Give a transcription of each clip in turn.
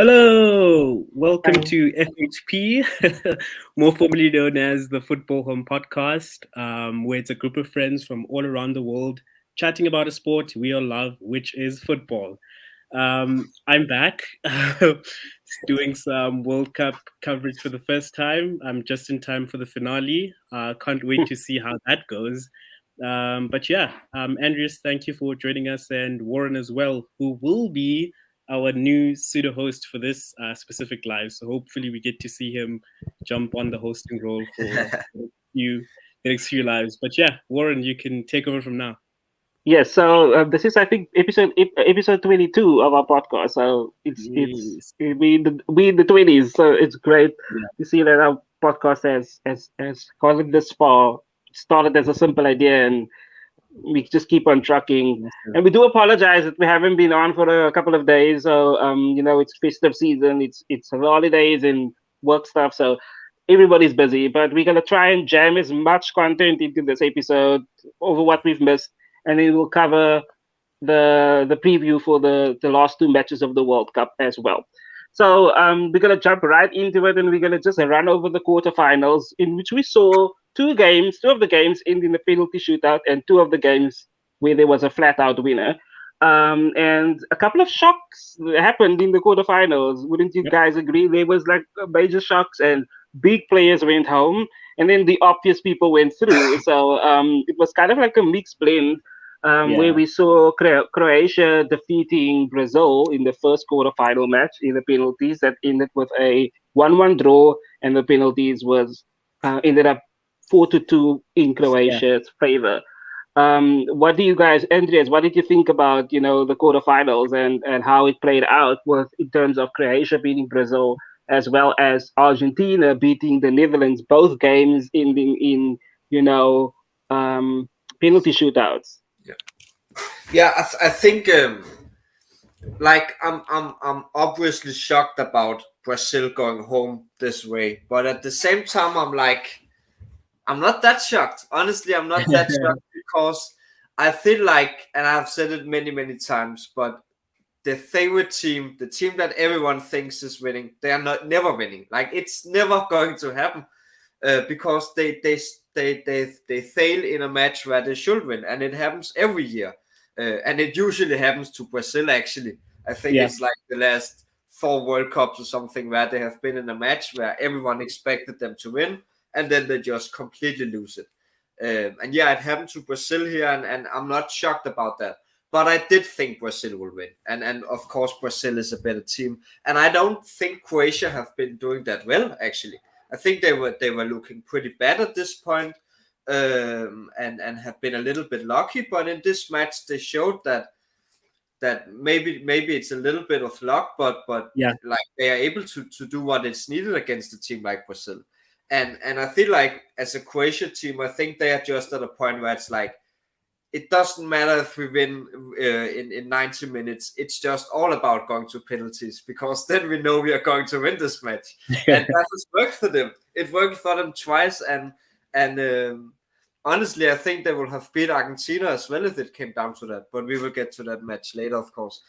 Hello, welcome Hi. to FHP, more formally known as the Football Home Podcast, where it's a group of friends from all around the world chatting about a sport we all love, which is football. I'm back, doing some World Cup coverage for the first time. I'm just in time for the finale. Can't wait to see how that goes. But yeah, Andreas, thank you for joining us, and Warren as well, who will be our new pseudo host for this specific live. So hopefully we get to see him jump on the hosting role for the next few lives. But yeah, Warren, you can take over from now. Yes, so this is, I think, episode 22 of our podcast. So it's Yes. we in the 20s. So it's great Yeah. to see that our podcast has gone this far. It started as a simple idea, and we just keep on trucking. Awesome. And we do apologize that we haven't been on for a couple of days. So it's festive season. It's holidays and work stuff. So everybody's busy, but we're gonna try and jam as much content into this episode over what we've missed, and then we'll cover the preview for the last two matches of the World Cup as well. So we're gonna jump right into it, and we're gonna just run over the quarterfinals, in which we saw two of the games ending in a penalty shootout, and two of the games where there was a flat out winner. And a couple of shocks happened in the quarterfinals. Wouldn't you Yep. guys agree? There was like major shocks, and big players went home, and then the obvious people went through. So it was kind of like a mixed blend, where Yeah. we saw Croatia defeating Brazil in the first quarterfinal match in the penalties that ended with a 1-1 draw, and the penalties was ended up 4-2 in Yeah. Croatia's favor. What do you guys, Andreas? What did you think about the quarterfinals and how it played out with in terms of Croatia beating Brazil as well as Argentina beating the Netherlands, both games ending in you know um, penalty shootouts? Yeah, yeah. I think like I'm obviously shocked about Brazil going home this way, but at the same time I'm like I'm not that shocked. Honestly, I'm not that shocked because I feel like, and I've said it many times, but the favorite team, the team that everyone thinks is winning, they are not never winning. Like it's never going to happen because they fail in a match where they should win, and it happens every year. And it usually happens to Brazil. Actually, I think Yeah. it's like the last four World Cups or something where they have been in a match where everyone expected them to win, and then they just completely lose it. And yeah, it happened to Brazil here, and I'm not shocked about that. But I did think Brazil will win, and of course Brazil is a better team, and I don't think Croatia have been doing that well actually. I think they were looking pretty bad at this point, and have been a little bit lucky. But in this match, they showed that maybe it's a little bit of luck, but Yeah. like they are able to do what is needed against a team like Brazil. And I feel like as a Croatia team, I think they are just at a point where it's like it doesn't matter if we win in 90 minutes. It's just all about going to penalties because then we know we are going to win this match, and that has worked for them. It worked for them twice, and honestly, I think they will have beat Argentina as well if it came down to that. But we will get to that match later, of course.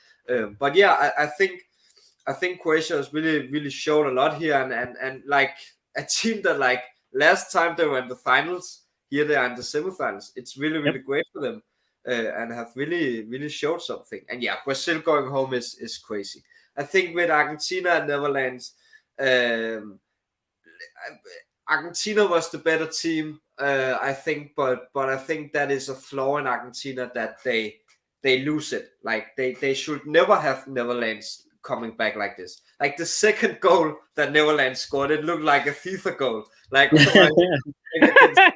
But yeah, I think Croatia has really showed a lot here, and like a team that like last time they were in the finals, here they are in the semifinals. It's really Yep. great for them, and have really showed something. And yeah, Brazil going home is crazy. I think with Argentina and Netherlands, um, Argentina was the better team, I think, but I think that is a flaw in Argentina that they lose it. Like they should never have Netherlands coming back like this. Like the second goal that Netherlands scored, it looked like a FIFA goal. Like against FIFA,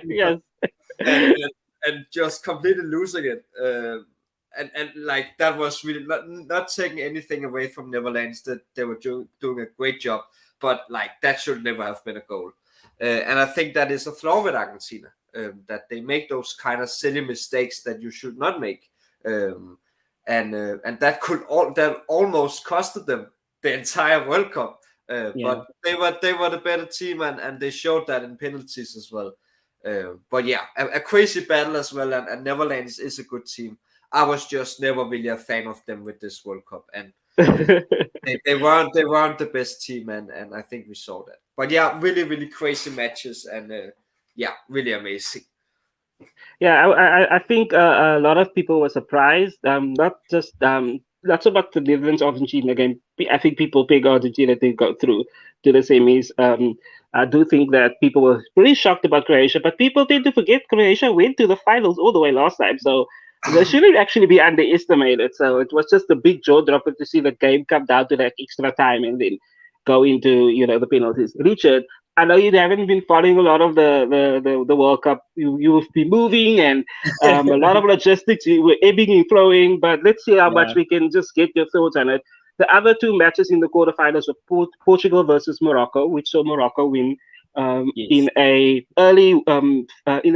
Yes. and just completely losing it. And like that was really not taking anything away from Netherlands, that they were doing a great job, but like that should never have been a goal. And I think that is a flaw with Argentina, that they make those kind of silly mistakes that you should not make. Um, and that almost costed them the entire World Cup. Yeah. But they were the better team, and they showed that in penalties as well. But yeah, a crazy battle as well, and Netherlands is a good team. I was just never really a fan of them with this World Cup, They weren't the best team, and I think we saw that. But yeah, really really crazy matches, and yeah, really amazing. Yeah, I think a lot of people were surprised. Not so much the Netherlands Argentina game. I think people pick Argentina to go through to the semis. I do think that people were pretty shocked about Croatia, but people tend to forget Croatia went to the finals all the way last time. So they shouldn't actually be underestimated. So it was just a big jaw dropper to see the game come down to that extra time and then go into the penalties. Richard, I know you haven't been following a lot of the World Cup. You've been moving and a lot of logistics. You were ebbing and flowing, but let's see how much Yeah. we can just get your thoughts on it. The other two matches in the quarterfinals were Portugal versus Morocco, which saw Morocco win Yes. in a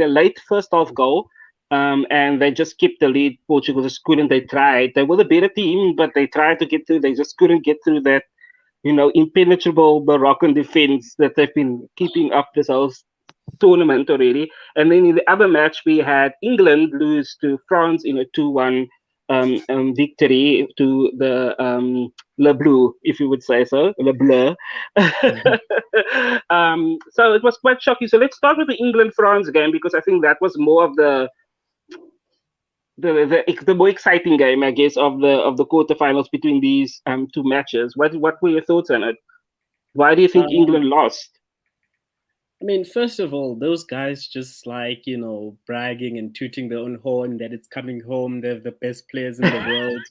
late first half goal. And they just kept the lead. Portugal just couldn't. They tried. They were the better team, but they tried to get through. They just couldn't get through that impenetrable Moroccan defense that they've been keeping up this whole tournament already. And then in the other match, we had England lose to France in a 2-1 victory to the Le Bleu, if you would say so, Le Bleu. So it was quite shocking. So let's start with the England-France game because I think that was more of the more exciting game, I guess, of the quarterfinals between these two matches. What were your thoughts on it? Why do you think Um, England lost? I mean, first of all, those guys just like, bragging and tooting their own horn that it's coming home, they're the best players in the world.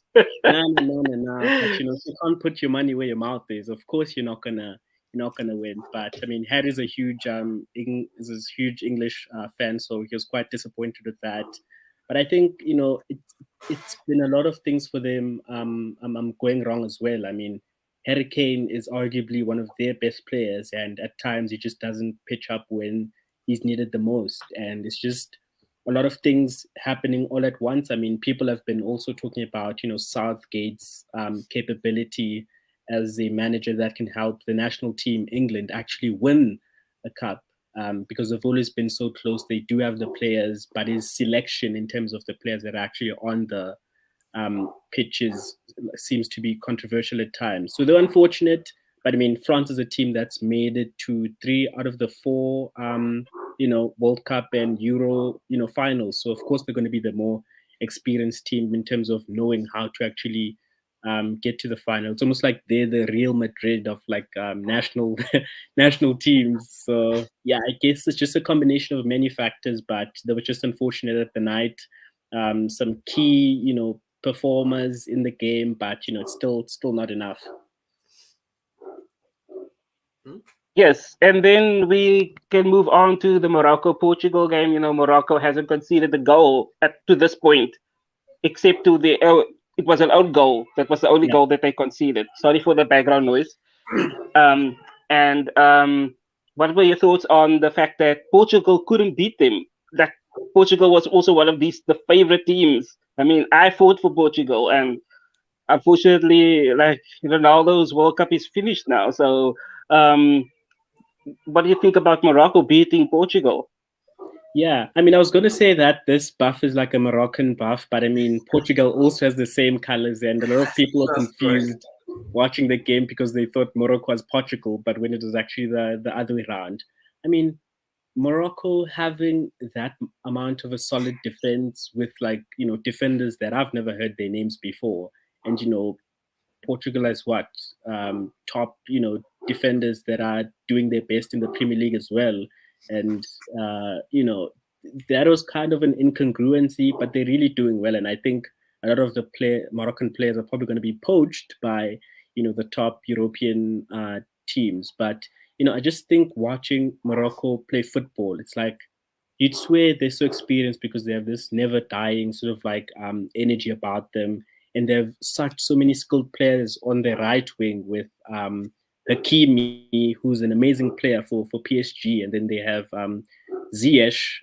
No, no, no, no, no. But if you can't put your money where your mouth is, of course you're not gonna win. But I mean, Harry's a huge is a huge English fan, so he was quite disappointed with that. But I think it's been a lot of things for them going wrong as well. I mean, Harry Kane is arguably one of their best players, and at times he just doesn't pitch up when he's needed the most. And it's just a lot of things happening all at once. I mean, people have been also talking about, Southgate's capability as a manager that can help the national team, England, actually win a cup. Because they've always been so close. They do have the players, but his selection in terms of the players that are actually on the pitches seems to be controversial at times. So they're unfortunate, but I mean, France is a team that's made it to 3 out of the 4, World Cup and Euro, finals. So of course they're going to be the more experienced team in terms of knowing how to actually get to the final. It's almost like they're the Real Madrid of like national national teams. So yeah, I guess it's just a combination of many factors, but they were just unfortunate at the night. Some key, performers in the game, but it's still not enough. Yes, and then we can move on to the Morocco-Portugal game. Morocco hasn't conceded a goal to this point, except it was an own goal. That was the only Yeah. goal that they conceded. Sorry for the background noise. And what were your thoughts on the fact that Portugal couldn't beat them? That Portugal was also one of the favorite teams. I mean, I fought for Portugal, and unfortunately, like Ronaldo's World Cup is finished now. So, um, what do you think about Morocco beating Portugal? Yeah, I mean, I was going to say that this buff is like a Moroccan buff, but I mean, Portugal also has the same colors, and a lot of people are That's great. confused watching the game because they thought Morocco was Portugal, but when it was actually the other way around. I mean, Morocco having that amount of a solid defense with like defenders that I've never heard their names before, and Portugal has what top defenders that are doing their best in the Premier League as well, and that was kind of an incongruency, but they're really doing well, and I think a lot of the Moroccan players are probably going to be poached by the top European teams, but I just think watching Morocco play football, it's like you'd swear they're so experienced because they have this never dying sort of like energy about them, and they have so many skilled players on their right wing with Hakimi, who's an amazing player for PSG, and then they have Ziyech,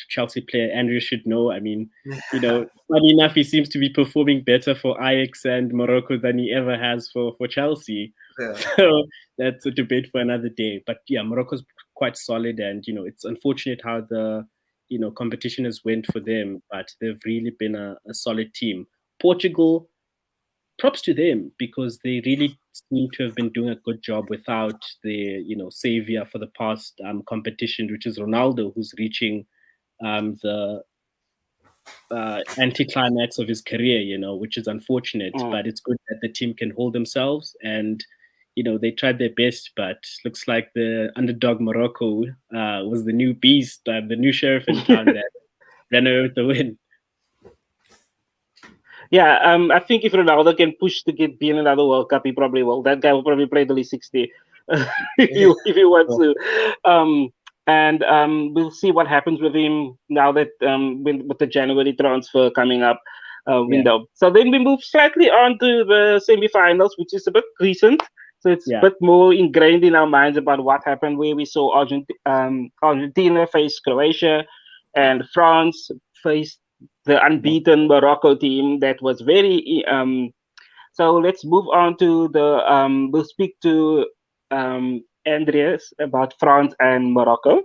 Chelsea player. Andrew should know. I mean, funny enough, he seems to be performing better for Ajax and Morocco than he ever has for Chelsea. Yeah. So that's a debate for another day. But yeah, Morocco's quite solid, and it's unfortunate how the competition has went for them, but they've really been a solid team. Portugal, props to them because they really seem to have been doing a good job without the savior for the past competition, which is Ronaldo, who's reaching the anticlimax of his career, which is unfortunate. But it's good that the team can hold themselves, and they tried their best. But looks like the underdog Morocco was the new beast, the new sheriff in town that ran away with the win. Yeah, I think if Ronaldo can push to be in another World Cup, he probably will. That guy will probably play till he's 60 if he wants to. And we'll see what happens with him now that with the January transfer coming up window. So then we move slightly on to the semi-finals, which is a bit recent. So it's a bit more ingrained in our minds about what happened, where we saw Argentina face Croatia and France face the unbeaten Morocco team that was very. So let's move on to the. We'll speak to Andreas about France and Morocco.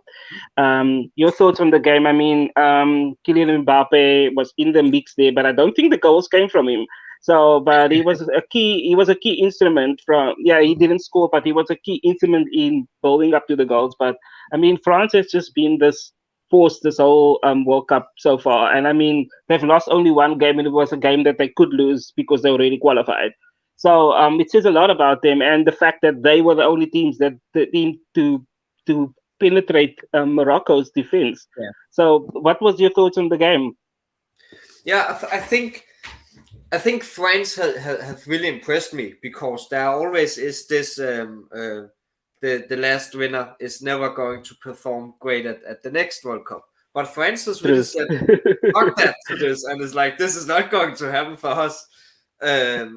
Your thoughts on the game? I mean, Kylian Mbappe was in the mix there, but I don't think the goals came from him. So, but he was a key. He was a key instrument from. Yeah, he didn't score, but he was a key instrument in building up to the goals. But I mean, France has just been this force this whole World Cup so far. And I mean, they've lost only one game, and it was a game that they could lose because they already qualified. So it says a lot about them, and the fact that they were the only teams that team to penetrate Morocco's defense. Yeah. So, what was your thoughts on the game? Yeah, I think France have really impressed me because there always is this. The last winner is never going to perform great at the next World Cup. But France has really said, fuck that to this, and it's like, this is not going to happen for us. And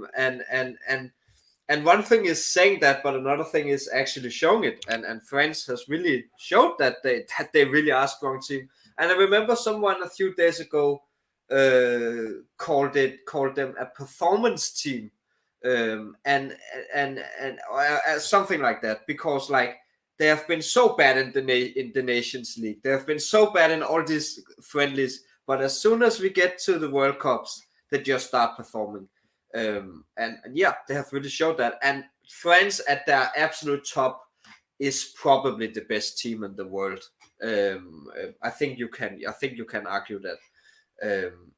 one thing is saying that, but another thing is actually showing it. And France has really showed that they really are a strong team. And I remember someone a few days ago called them a performance team. And something like that, because like they have been so bad in the Nations League, they have been so bad in all these friendlies, but as soon as we get to the World Cups, they just start performing. And yeah, they have really showed that. And France at their absolute top is probably the best team in the world. I think you can argue that.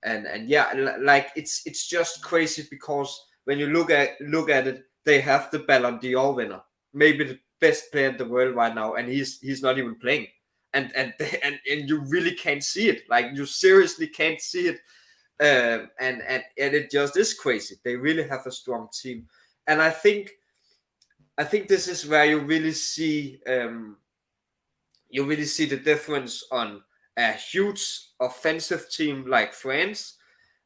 And yeah, like it's just crazy because when you look at it, they have the Ballon d'Or winner, maybe the best player in the world right now, and he's not even playing, and you really can't see it. Like, you seriously can't see it, and it just is crazy. They really have a strong team, and I think this is where you really see the difference on a huge offensive team like France,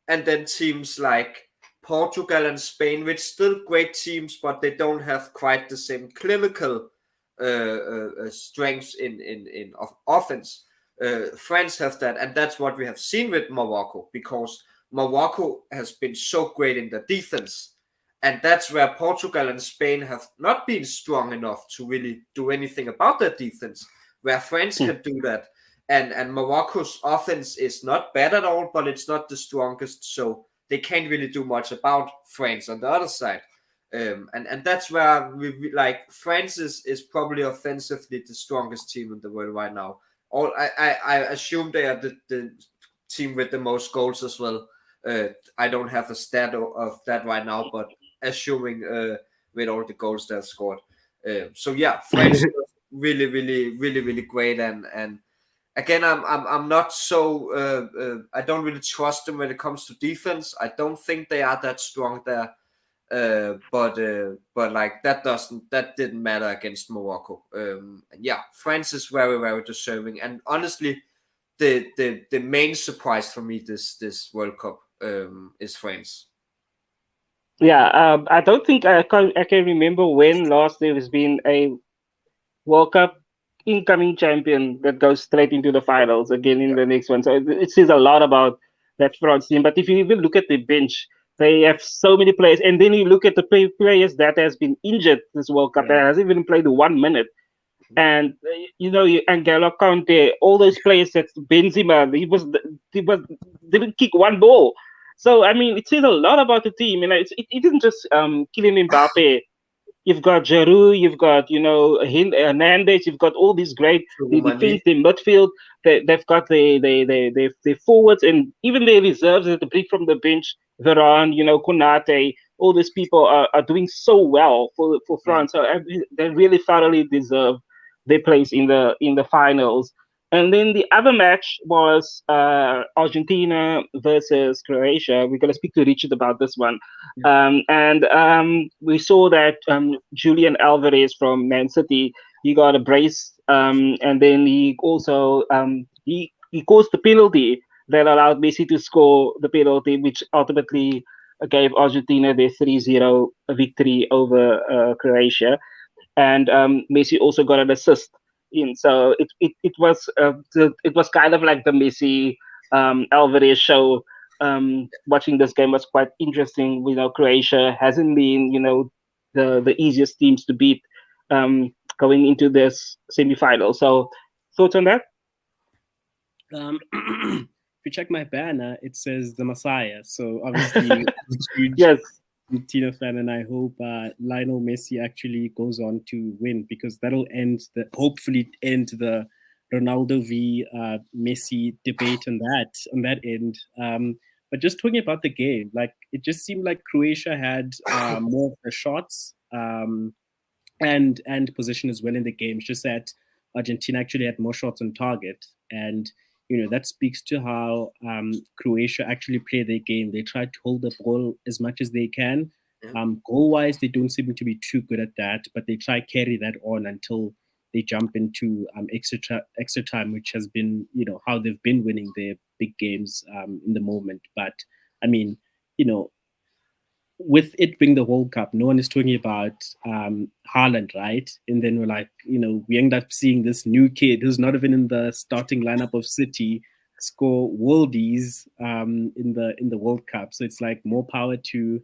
and then teams like Portugal and Spain, which still great teams, but they don't have quite the same clinical strengths in offense. France have that, and that's what we have seen with Morocco, because Morocco has been so great in the defense, and that's where Portugal and Spain have not been strong enough to really do anything about their defense, where France can do that. And Morocco's offense is not bad at all, but it's not the strongest, so they can't really do much about France on the other side. And that's where we like, France is probably offensively the strongest team in the world right now. I assume they are the team with the most goals as well. I don't have a stat of that right now, but assuming with all the goals they've scored. So yeah, France is really great, and again, I'm not so I don't really trust them when it comes to defense. I don't think they are that strong there. But like that didn't matter against Morocco. Yeah, France is very deserving, and honestly, the main surprise for me this World Cup is France. Yeah, I don't think I can remember when last there has been a World Cup incoming champion that goes straight into the finals again in the next one. So it says a lot about that France team. But if you even look at the bench, they have so many players, and then you look at the players that has been injured this World Cup that hasn't even played 1 minute. And Angelo Conte, all those players, that Benzema, he didn't kick one ball. So I mean, it says a lot about the team. And it isn't just Kylian Mbappe. You've got Giroud, you've got Hernandez, you've got all these great the Chouamani. defense, the midfield. They've got the forwards and even their reserves that they bring from the bench. Varane, Konate, all these people are doing so well for Yeah. France. So they really thoroughly deserve their place in the finals. And then the other match was Argentina versus Croatia. We're going to speak to Richard about this one. And we saw that Julian Alvarez from Man City, he got a brace, and then he also he caused the penalty that allowed Messi to score the penalty, which ultimately gave Argentina their 3-0 victory over Croatia. And Messi also got an assist in. So it was kind of like the Messi Alvarez show. Watching this game was quite interesting. Croatia hasn't been the easiest teams to beat going into this semi-final. So thoughts on that? If you check my banner, it says the Messiah. So obviously, I'm a huge Yes. Argentina fan, and I hope Lionel Messi actually goes on to win, because that'll hopefully end the Ronaldo v Messi debate on that end. But just talking about the game, like, it just seemed like Croatia had more of the shots and position as well in the game. It's just that Argentina actually had more shots on target, and that speaks to how Croatia actually play their game. They try to hold the ball as much as they can. Goal wise, they don't seem to be too good at that, but they try carry that on until they jump into extra time, which has been how they've been winning their big games in the moment. But I mean, you know, with it being the World Cup, no one is talking about Haaland, right? And then we're like, we end up seeing this new kid who's not even in the starting lineup of City score worldies in the World Cup. So it's like more power to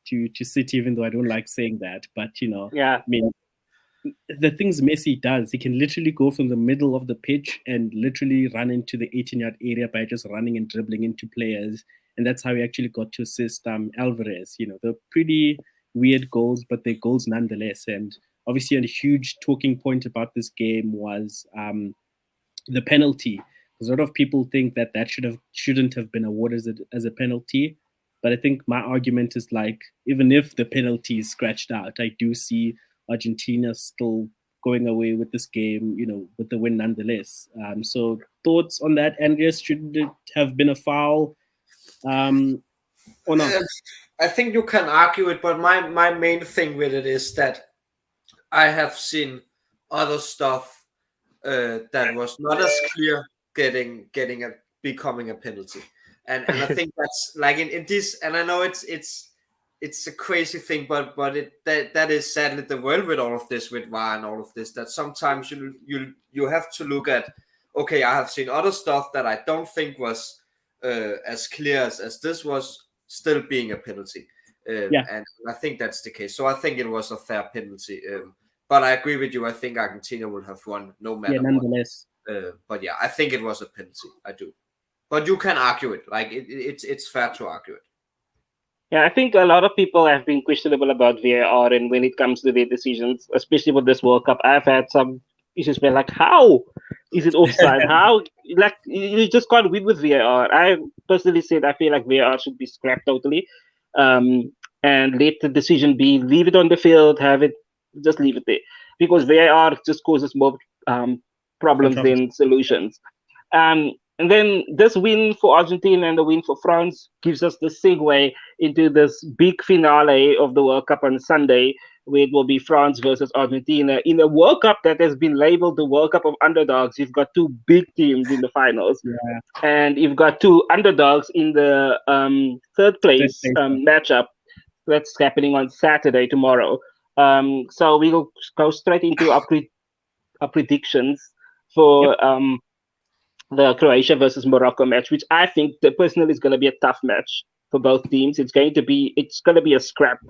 City, even though I don't like saying that. But Yeah. I mean, the things Messi does, he can literally go from the middle of the pitch and literally run into the 18-yard area by just running and dribbling into players. And that's how he actually got to assist Alvarez. They're pretty weird goals, but they're goals nonetheless. And obviously, a huge talking point about this game was the penalty. Because a lot of people think that shouldn't have been awarded as a penalty. But I think my argument is, like, even if the penalty is scratched out, I do see Argentina still going away with this game, with the win nonetheless. So thoughts on that, Andreas? Should it have been a foul or not? I think you can argue it, but my main thing with it is that I have seen other stuff that was not as clear becoming a penalty, and I think that's like in this, and I know it's a crazy thing, but that is sadly the world with all of this, with VAR and all of this, that sometimes you have to look at, okay, I have seen other stuff that I don't think was as clear as this was still being a penalty. And I think that's the case. So I think it was a fair penalty. But I agree with you. I think Argentina would have won no matter nonetheless. what. But yeah, I think it was a penalty. I do. But you can argue it. Like it's fair to argue it. Yeah, I think a lot of people have been questionable about VAR and when it comes to their decisions, especially with this World Cup. I've had some issues where, like, how is it offside? How, like, you just can't win with VAR. I personally said I feel like VAR should be scrapped totally, and let the decision be, leave it on the field, just leave it there, because VAR just causes more problems than solutions. And then this win for Argentina and the win for France gives us the segue into this big finale of the World Cup on Sunday, where it will be France versus Argentina in a World Cup that has been labeled the World Cup of underdogs. You've got two big teams in the finals, and you've got two underdogs in the third place matchup that's happening on Saturday, tomorrow. So we'll go straight into our predictions for the Croatia versus Morocco match, which I think personally is going to be a tough match for both teams. It's going to be a scrap.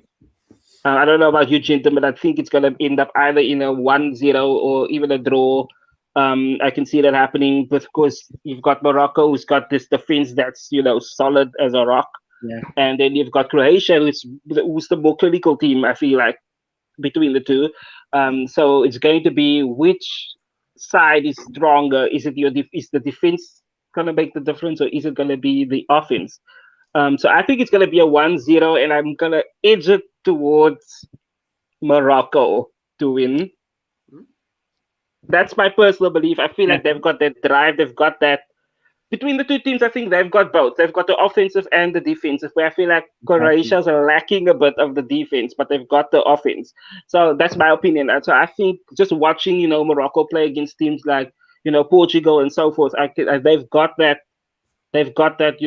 I don't know about you, gentlemen. I think it's going to end up either in a 1-0 or even a draw. I can see that happening, but of course you've got Morocco, who's got this defense that's solid as a rock. Yeah. And then you've got Croatia, who's the more clinical team, I feel like, between the two. So it's going to be which side is stronger. Is it is the defense gonna make the difference, or is it gonna be the offense? So I think it's gonna be a 1-0, and I'm gonna edge it towards Morocco to win. Hmm? That's my personal belief. I feel Yeah. like they've got that drive, they've got that. Between the two teams, I think they've got both. They've got the offensive and the defensive. Where I feel like Exactly. Croatia's are lacking a bit of the defense, but they've got the offense. So that's my opinion. And so I think just watching, Morocco play against teams like, Portugal and so forth, they've got that. They've got that,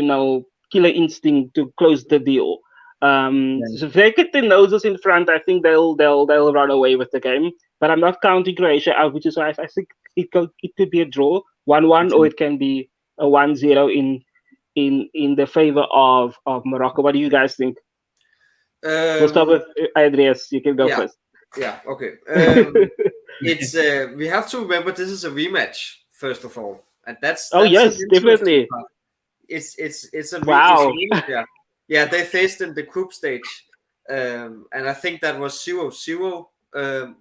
killer instinct to close the deal. Yeah. So if they get their noses in front, I think they'll run away with the game. But I'm not counting Croatia out, which is why I think it could be a draw, 1-1, or it can be a 1-0 in the favor of Morocco. What do you guys think? We'll start with Andreas. You can go Yeah. first. Yeah. Okay. It's we have to remember this is a rematch first of all, and that's Oh, yes, an interesting definitely. part. It's a Wow. yeah, they faced in the group stage, and I think that was 0-0,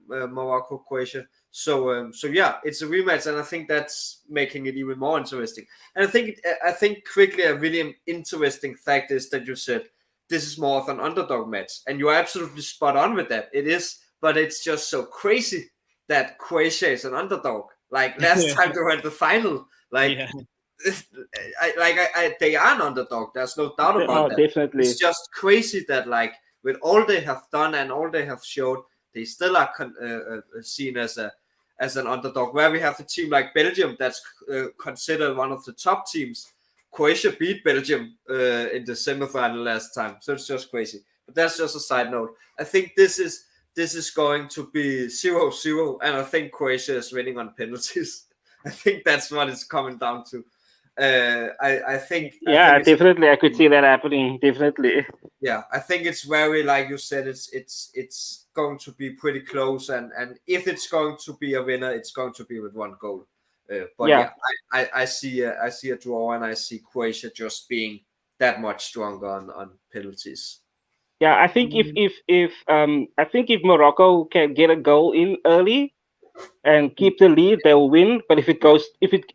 Morocco Croatia. So yeah, it's a rematch, and I think that's making it even more interesting. And I think quickly a really interesting fact is that you said this is more of an underdog match, and you're absolutely spot on with that. It is, but it's just so crazy that Croatia is an underdog. Like last time they were at the final, like. Yeah. They are an underdog. There's no doubt about that. Definitely. It's just crazy that like with all they have done and all they have showed, they still are seen as an underdog. Where we have a team like Belgium that's considered one of the top teams. Croatia beat Belgium in the semifinal last time, so it's just crazy. But that's just a side note. I think this is going to be 0-0, and I think Croatia is winning on penalties. I think that's what it's coming down to. I think Definitely. I could see that happening. Definitely. yeah, I think it's very, like you said, it's going to be pretty close, and if it's going to be a winner, it's going to be with one goal. But Yeah. I see a draw, and I see Croatia just being that much stronger on penalties. Yeah, I think if Morocco can get a goal in early and keep the lead, they'll win. But if it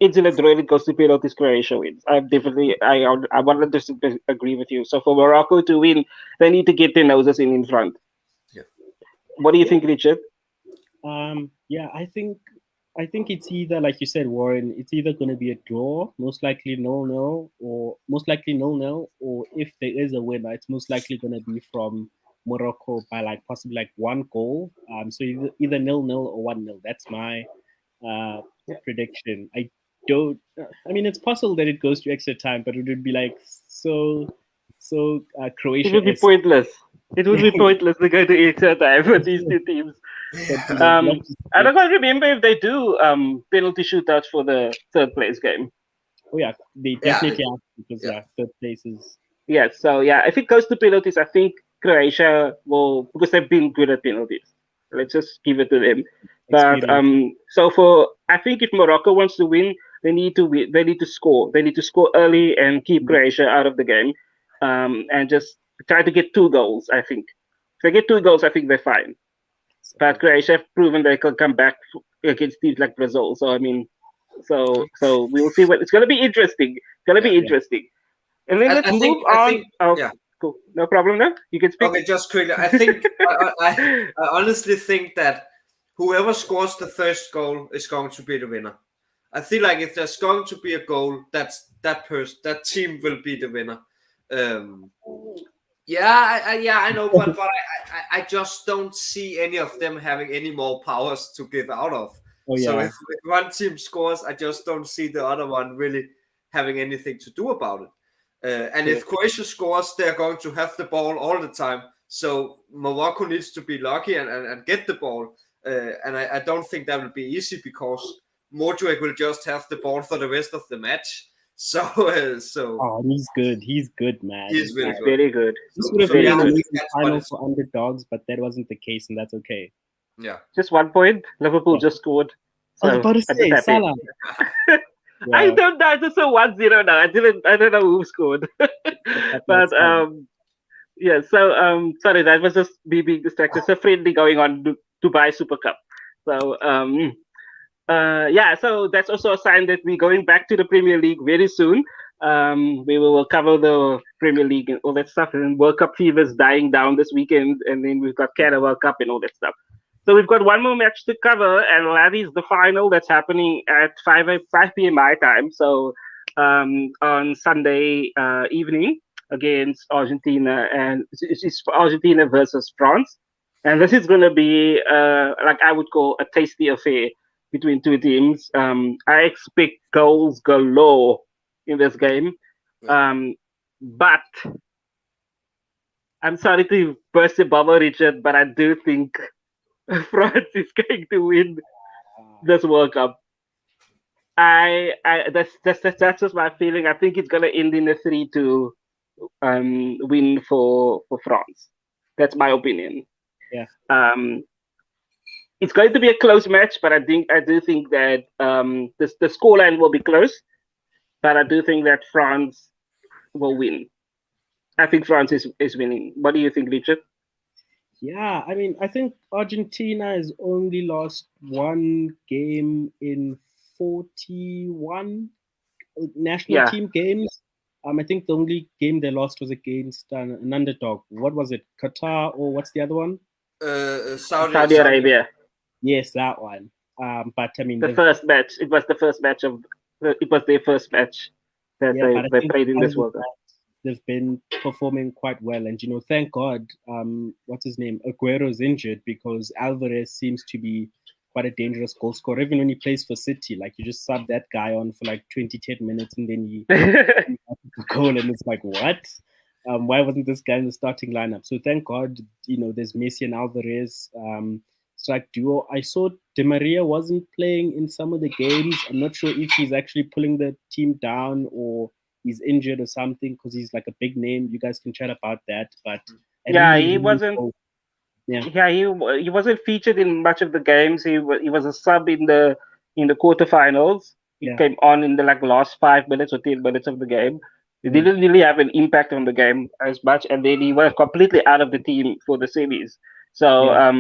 ends in a draw, it goes to penalties, Croatia wins. I 100% agree with you. So for Morocco to win, they need to get their noses in front. Yeah. What do you think, Richard? Yeah, I think it's either, like you said, Warren, it's either going to be a draw, most likely 0-0, or most likely 0-0, or if there is a winner, it's most likely going to be from Morocco by like possibly like one goal. So either 0-0 or 1-0. That's my prediction. I mean, it's possible that it goes to extra time, but it would be like so Croatia. It would be pointless. It would be pointless to go to extra time for these two teams. I don't remember if they do penalty shootouts for the third place game. Oh yeah, they definitely have, because third place is. Yeah, so if it goes to penalties, I think Croatia will, because they've been good at penalties. Let's just give it to them. But I think if Morocco wants to win, they need to win. They need to score. They need to score early and keep Croatia out of the game, and just try to get 2 goals. I think if they get 2 goals, I think they're fine. But Croatia have proven they can come back against teams like Brazil. So I mean, so we'll see what it's going to be interesting. It's going to be interesting. And then let's move on. Cool. No problem now. You can speak. Okay, just quickly. I think I honestly think that whoever scores the first goal is going to be the winner. I feel like if there's going to be a goal, that team will be the winner. I know, but I just don't see any of them having any more powers to give out of. So if one team scores, I just don't see the other one really having anything to do about it. And if Croatia scores, they're going to have the ball all the time. So Morocco needs to be lucky and get the ball. And I don't think that will be easy, because Modric will just have the ball for the rest of the match. So he's good. He's good, man. He's really good. Very good. This would have been an amazing final for underdogs, but that wasn't the case, and that's okay. Yeah. Just 1 point. Liverpool just scored. So I was about to say, Salah. I Yeah, don't know. It's a 1-0 now. I don't know who scored. that's But fine. yeah, so sorry, that was just me being distracted. So friendly going on Dubai Super Cup. So yeah, so that's also a sign that we're going back to the Premier League very soon. We will cover the Premier League and all that stuff, and World Cup fever's dying down this weekend, and then we've got Canada World Cup and all that stuff. So we've got one more match to cover, and that is the final that's happening at 5 p.m. my time. So on Sunday evening against Argentina, and it's Argentina versus France. And this is going to be, like I would call, a tasty affair between two teams. I expect goals galore in this game. Yeah. Um, but I'm sorry to burst your bubble, Richard, but I do think France is going to win this World Cup. That's just my feeling. I think it's gonna end in a 3-2 win for France. That's my opinion. Yeah. Um, it's going to be a close match, but I do think that the scoreline will be close. But I do think that France will win. I think France is winning. What do you think, Richard? Yeah, I mean, I think Argentina has only lost one game in 41 national Yeah, team games. I think the only game they lost was against an underdog. What was it? Qatar or what's the other one? Saudi, Saudi Saudi. Arabia. Yes, that one. But I mean, The first match. It was the first match of. It was their first match that yeah, but I they think played in other this than World Cup. that, they've been performing quite well. And thank God, what's his name? Aguero's injured because Alvarez seems to be quite a dangerous goal scorer. Even when he plays for City, like you just sub that guy on for like 10 minutes and then he goal, and it's like, what? Why wasn't this guy in the starting lineup? So thank God, there's Messi and Alvarez. Strike duo. I saw Di Maria wasn't playing in some of the games. I'm not sure if he's actually pulling the team down or he's injured or something because he's like a big name. You guys can chat about that, but I Yeah, really, he really wasn't. hope. Yeah, Yeah, he wasn't featured in much of the games. He was a sub in the quarterfinals. He yeah, came on in the like last 5 minutes or 10 minutes of the game. He mm, didn't really have an impact on the game as much, and then he was completely out of the team for the semis. So yeah.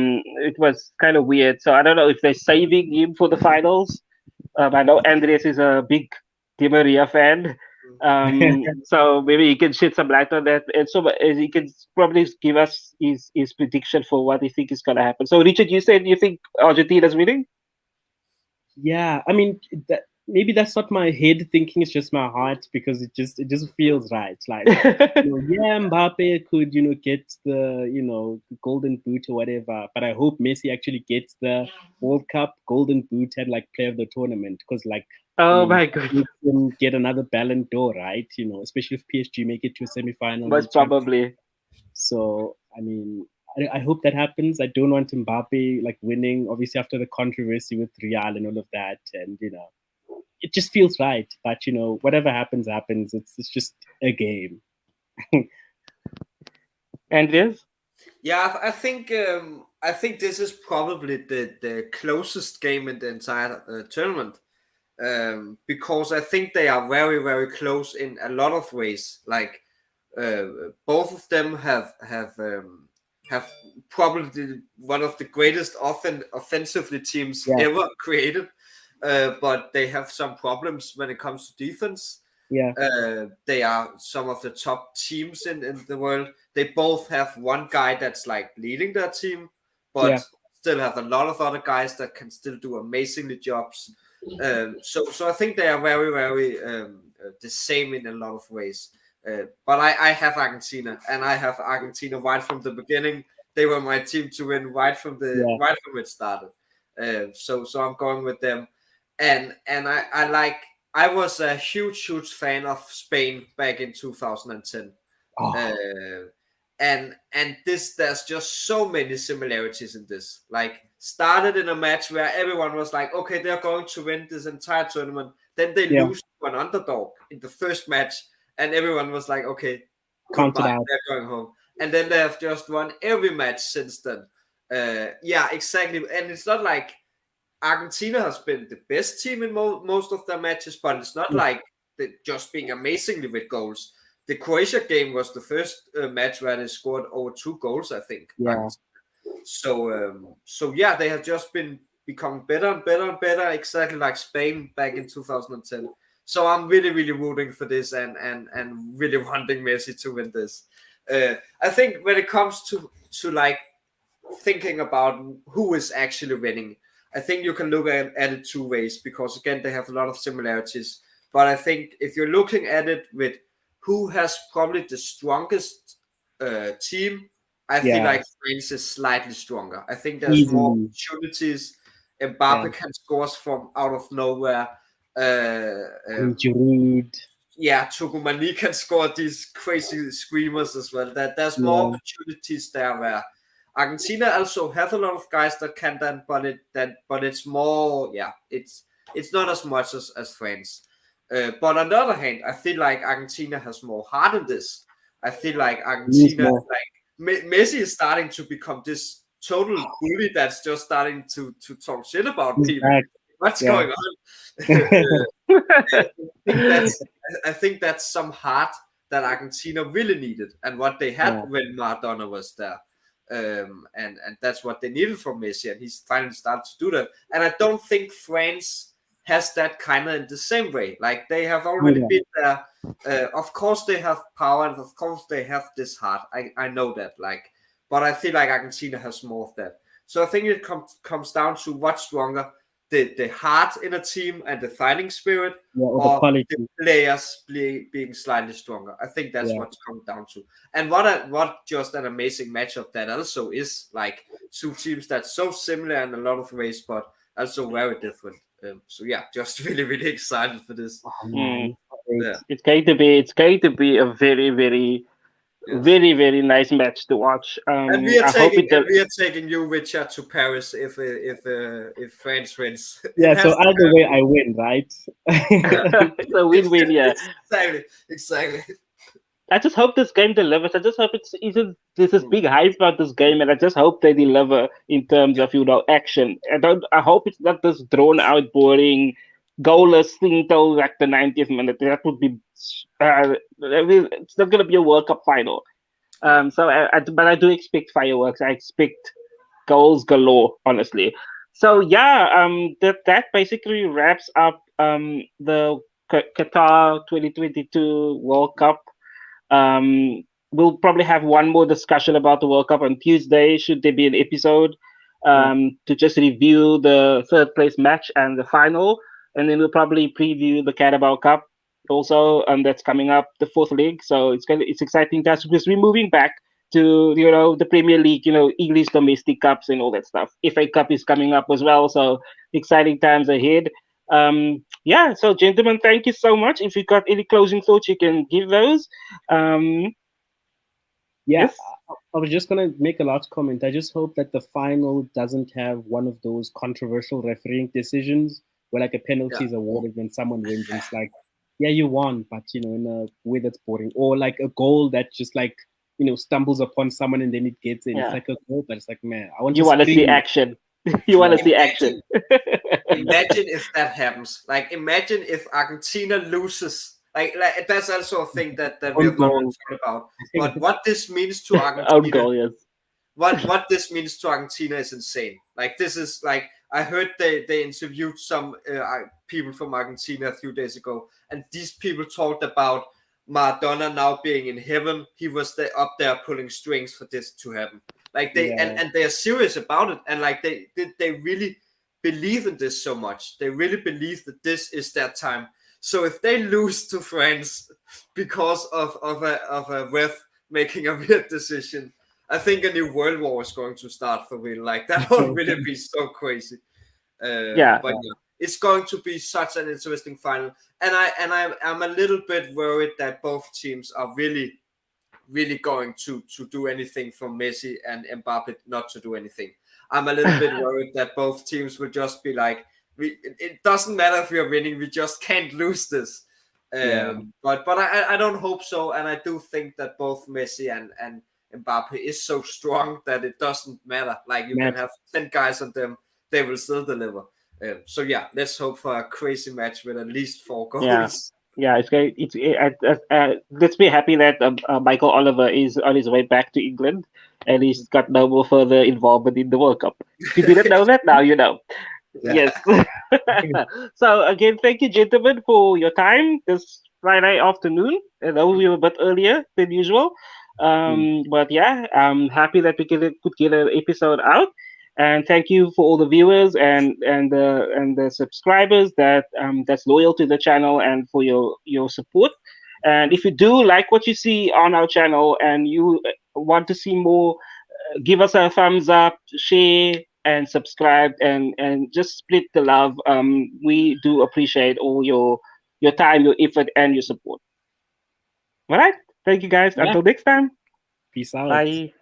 it was kind of weird. So I don't know if they're saving him for the finals. I know Andres is a big Di Maria fan, so maybe he can shed some light on that, and so he can probably give us his prediction for what he think is gonna happen. So, Richard, you said you think Argentina's winning? Yeah, I mean maybe that's not my head thinking; it's just my heart because it just feels right. Like, yeah, Mbappe could get the golden boot or whatever, but I hope Messi actually gets the World Cup golden boot and like player of the tournament because I Oh mean my god, makes them get another Ballon d'Or, right? Especially if PSG make it to a semi-final in the most Champions. probably. So, I mean, I hope that happens. I don't want Mbappe like winning, obviously after the controversy with Real and all of that, and it just feels right. But whatever happens, happens. It's just a game. Andres? Yeah, I think this is probably the closest game in the entire tournament, because I think they are very very close in a lot of ways. Like both of them have probably one of the greatest offensively teams Yeah, ever created, but they have some problems when it comes to defense. yeah, They are some of the top teams in the world. They both have one guy that's like leading their team, yeah, but still have a lot of other guys that can still do amazingly jobs. So I think they are very very the same in a lot of ways. But I have Argentina, and I have Argentina right from the beginning. They were my team to win yeah, right from it started. So I'm going with them, and I like. I was a huge fan of Spain back in 2010. oh, And this, there's just so many similarities in this. Like, started in a match where everyone was like, okay, they're going to win this entire tournament. Then they yeah, lose to an underdog in the first match, and everyone was like, okay, counted goodbye, out. they're going home. And then they have just won every match since then. Yeah, exactly. And it's not like Argentina has been the best team in most of their matches, but it's not like just being amazingly with goals. The Croatia game was the first match where they scored over 2 goals, I think. Yeah. So yeah, they have just been becoming better and better and better, exactly like Spain back in 2010. So I'm really, really rooting for this and really wanting Messi to win this. I think when it comes to like thinking about who is actually winning, I think you can look at it 2 ways, because again they have a lot of similarities. But I think if you're looking at it with who has probably the strongest team, I feel like France is slightly stronger. I think there's more opportunities. Mbappe can score from out of nowhere. Giroud. Yeah, Tchouaméni can score these crazy screamers as well. There's more opportunities there where Argentina also have a lot of guys that can then, but it's more, it's not as much as France. But on the other hand, I feel like Argentina has more heart in this. I feel like Argentina, like Messi is starting to become this total bully that's just starting to talk shit about people. What's going on? I think that's some heart that Argentina really needed, and what they had when Maradona was there. And that's what they needed from Messi, and he's finally started to do that. And I don't think France has that kind of in the same way. Like they have already been there. Of course they have power, and of course they have this heart. I know that. Like, but I feel like Argentina has more of that. So I think it comes down to what's stronger: the heart in a team and the fighting spirit, or the players being slightly stronger. I think that's what it comes down to. And what just an amazing matchup that also is, like 2 teams that's so similar in a lot of ways, but also very different. So yeah, just really, really excited for this. It's going to be a very, very, very, very nice match to watch. And we are taking you, Richard, to Paris if France wins. Yeah, so either way, I win, right? It's a win-win, yeah. Exactly. I just hope this game delivers. I just hope there's this big hype about this game, and I just hope they deliver in terms of action. I hope it's not this drawn out, boring, goalless thing till like the 90th minute. That would be. It's not going to be a World Cup final. But I do expect fireworks. I expect goals galore, honestly. So yeah, that basically wraps up the Qatar 2022 World Cup. We'll probably have one more discussion about the World Cup on Tuesday, should there be an episode, to just review the third place match and the final. And then we'll probably preview the Carabao Cup also, that's coming up, the 4th league. So it's exciting times, because we're moving back to the Premier League, English domestic cups and all that stuff. FA Cup is coming up as well, so exciting times ahead. So gentlemen, thank you so much. If you got any closing thoughts, you can give those. Yes? I was just going to make a last comment. I just hope that the final doesn't have one of those controversial refereeing decisions where like a penalty is awarded when someone wins, and it's like, yeah, you won, but in a way that's boring. Or like a goal that just like stumbles upon someone and then it gets in. It's like a goal, but it's like, man, I want you want to see action. You want to see action. Imagine if that happens. Like, imagine if Argentina loses. Like that's also a thing that we have not talked about. But what this means to Argentina, what this means to Argentina is insane. Like, this is like, I heard they interviewed some people from Argentina a few days ago, and these people talked about Maradona now being in heaven. He was up there pulling strings for this to happen. Like and they are serious about it, and like they really believe in this so much. They really believe that this is their time. So if they lose to France because of a ref making a weird decision, I think a new world war is going to start for real. Like, that would really be so crazy. But it's going to be such an interesting final, and I'm a little bit worried that both teams are really, really going to do anything from Messi and Mbappe not to do anything. I'm a little bit worried that both teams will just be like, it doesn't matter if we are winning, we just can't lose this. But I don't hope so, and I do think that both Messi and Mbappe is so strong that it doesn't matter. Like, you can have 10 guys on them, they will still deliver. So yeah, let's hope for a crazy match with at least 4 Yeah. goals. Yeah, it's great. Let's be happy that Michael Oliver is on his way back to England, and he's got no more further involvement in the World Cup. If you didn't know that, now you know. Yeah. Yes. So again, thank you, gentlemen, for your time this Friday afternoon. I know we were a bit earlier than usual, but yeah, I'm happy that we could get an episode out. And thank you for all the viewers and the subscribers that's loyal to the channel and for your support. And if you do like what you see on our channel and you want to see more, give us a thumbs up, share, and subscribe, and just split the love. We do appreciate all your time, your effort, and your support. All right, thank you guys. Yeah. Until next time, Peace out. bye.